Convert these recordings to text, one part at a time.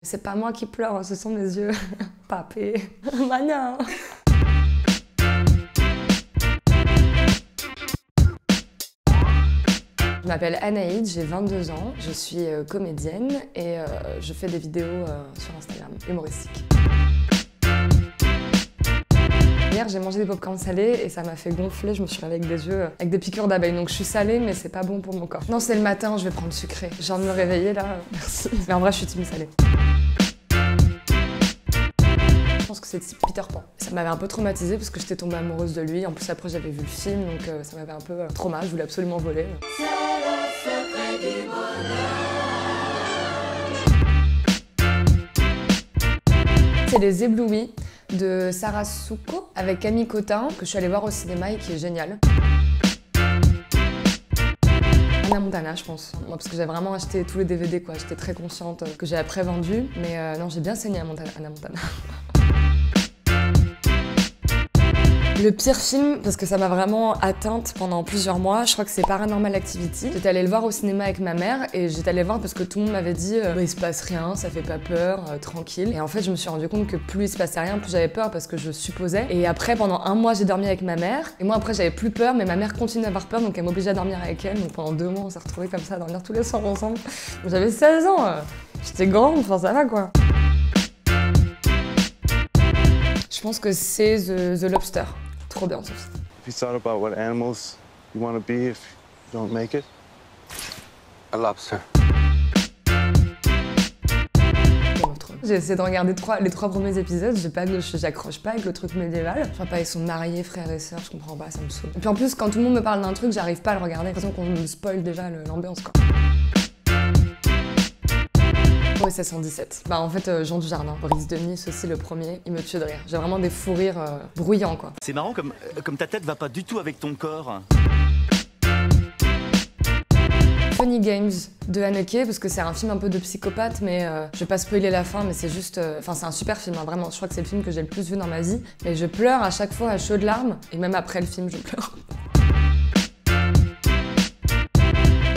C'est pas moi qui pleure, ce sont mes yeux. Papé. Mania. Je m'appelle Anaïd, j'ai 22 ans, je suis comédienne et je fais des vidéos sur Instagram, humoristiques. Hier, j'ai mangé des pop-corn salés et ça m'a fait gonfler, je me suis réveillée avec des yeux, avec des piqûres d'abeilles. Donc je suis salée, mais c'est pas bon pour mon corps. Non, c'est le matin, je vais prendre sucré. Je viens de me réveiller là, merci. Mais en vrai, je suis team salée. Je pense que c'est Peter Pan. Ça m'avait un peu traumatisée parce que j'étais tombée amoureuse de lui. En plus, après, j'avais vu le film, donc ça m'avait un peu trauma. Je voulais absolument voler. C'est Les Éblouis de Sarah Souko avec Camille Cotin, que je suis allée voir au cinéma et qui est génial. Hannah Montana, je pense. Moi, parce que j'ai vraiment acheté tous les DVD, quoi. J'étais très consciente que j'ai après vendu. Mais non, j'ai bien saigné Hannah Montana. Le pire film, parce que ça m'a vraiment atteinte pendant plusieurs mois, je crois que c'est Paranormal Activity. J'étais allée le voir au cinéma avec ma mère et j'étais allée le voir parce que tout le monde m'avait dit il se passe rien, ça fait pas peur, tranquille. Et en fait, je me suis rendu compte que plus il se passait rien, plus j'avais peur parce que je supposais. Et après, pendant un mois, j'ai dormi avec ma mère. Et moi, après, j'avais plus peur, mais ma mère continuait à avoir peur, donc elle m'obligeait à dormir avec elle. Donc pendant 2 mois, on s'est retrouvés comme ça à dormir tous les soirs ensemble. J'avais 16 ans, j'étais grande, enfin ça va quoi. Je pense que c'est The Lobster. Trop bien, ça. If you thought about what animals you want to be if you don't make it? A lobster. J'ai essayé de regarder les 3 premiers épisodes, j'accroche pas avec le truc médiéval. Je sais pas, ils sont mariés, frères et sœurs, je comprends pas, ça me saoule. Et puis en plus, quand tout le monde me parle d'un truc, j'arrive pas à le regarder. J'ai l'impression qu'on me spoil déjà l'ambiance, quoi. OSS 117. Bah en fait, Jean Dujardin. Boris de Nice aussi, le premier, il me tue de rire. J'ai vraiment des fous rires bruyants, quoi. C'est marrant comme ta tête va pas du tout avec ton corps. Funny Games de Haneke, parce que c'est un film un peu de psychopathe, mais je vais pas spoiler la fin, mais c'est juste... Enfin, c'est un super film, hein, vraiment. Je crois que c'est le film que j'ai le plus vu dans ma vie. Mais je pleure à chaque fois à chaudes larmes, et même après le film, je pleure.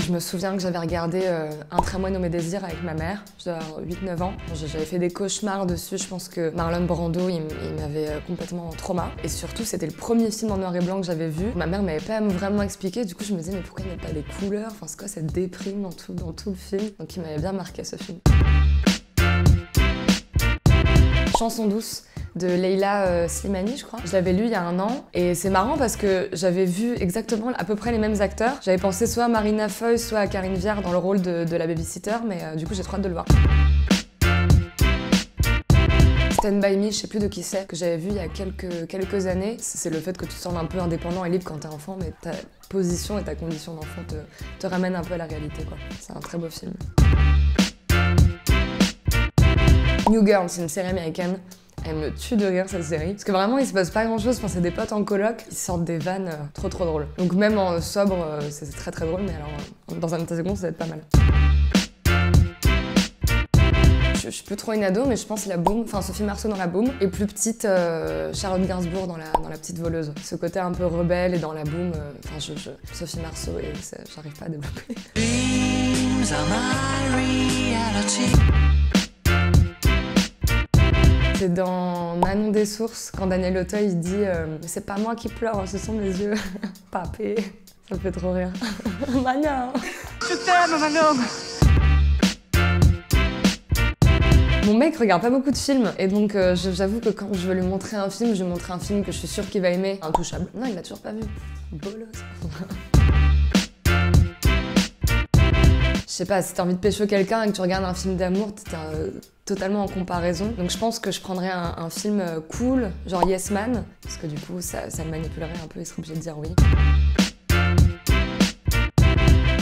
Je me souviens que j'avais regardé Un tramway nommé Désir avec ma mère, je dois avoir 8-9 ans. J'avais fait des cauchemars dessus, je pense que Marlon Brando, il m'avait complètement trauma. Et surtout, c'était le premier film en noir et blanc que j'avais vu. Ma mère m'avait pas vraiment expliqué, du coup je me disais mais pourquoi il n'y a pas des couleurs? Enfin c'est quoi cette déprime dans tout le film? Donc il m'avait bien marqué ce film. Chanson douce de Leila Slimani, je crois. Je l'avais lu il y a 1 an et c'est marrant parce que j'avais vu exactement à peu près les mêmes acteurs. J'avais pensé soit à Marina Foïs, soit à Karine Viard dans le rôle de la babysitter, mais du coup j'ai trop hâte de le voir. Stand By Me, je sais plus de qui c'est, que j'avais vu il y a quelques années. C'est le fait que tu te sens un peu indépendant et libre quand t'es enfant, mais ta position et ta condition d'enfant te ramènent un peu à la réalité, quoi. C'est un très beau film. New Girl, c'est une série américaine. Elle me tue de rire cette série. Parce que vraiment il se passe pas grand chose, enfin, c'est des potes en coloc, ils sortent des vannes trop drôles. Donc même en sobre, c'est très drôle, mais alors dans un état second ça va être pas mal. Je suis plus trop une ado, mais je pense La Boum, enfin Sophie Marceau dans La Boum, et plus petite Charlotte Gainsbourg dans la Petite Voleuse. Ce côté un peu rebelle et dans La Boum, enfin Sophie Marceau, et j'arrive pas à développer. C'est dans Manon des Sources, quand Daniel Auteuil il dit c'est pas moi qui pleure, ce sont mes yeux. Papé, ça me fait trop rire. Mania. Je t'aime, Manon. Mon mec regarde pas beaucoup de films et donc j'avoue que quand je veux lui montrer un film, je lui montre un film que je suis sûre qu'il va aimer. Intouchable. Non, il l'a toujours pas vu. Bolos. Je sais pas, si t'as envie de pécho quelqu'un et que tu regardes un film d'amour, t'es totalement en comparaison. Donc je pense que je prendrais un film cool, genre Yes Man, parce que du coup ça le manipulerait un peu, il serait obligé de dire oui.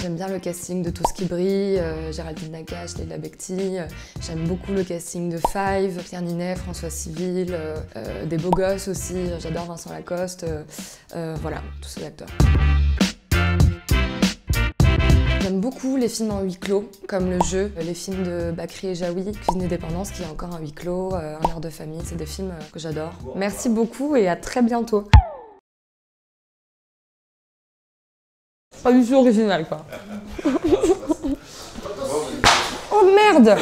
J'aime bien le casting de Tout ce qui brille, Géraldine Nakache, Leila Bekti. J'aime beaucoup le casting de Five, Pierre Ninet, François Civil, des beaux gosses aussi, j'adore Vincent Lacoste. Voilà, tous ces acteurs. J'aime beaucoup les films en huis clos, comme Le Jeu, les films de Bakri et Jaoui, Cuisine et Dépendance, qui est encore un huis clos, Un air de famille, c'est des films que j'adore. Merci beaucoup et à très bientôt. Pas du tout original, quoi. Oh merde!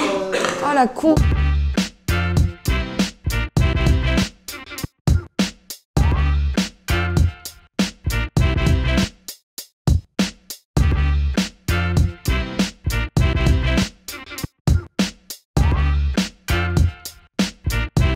Oh la con!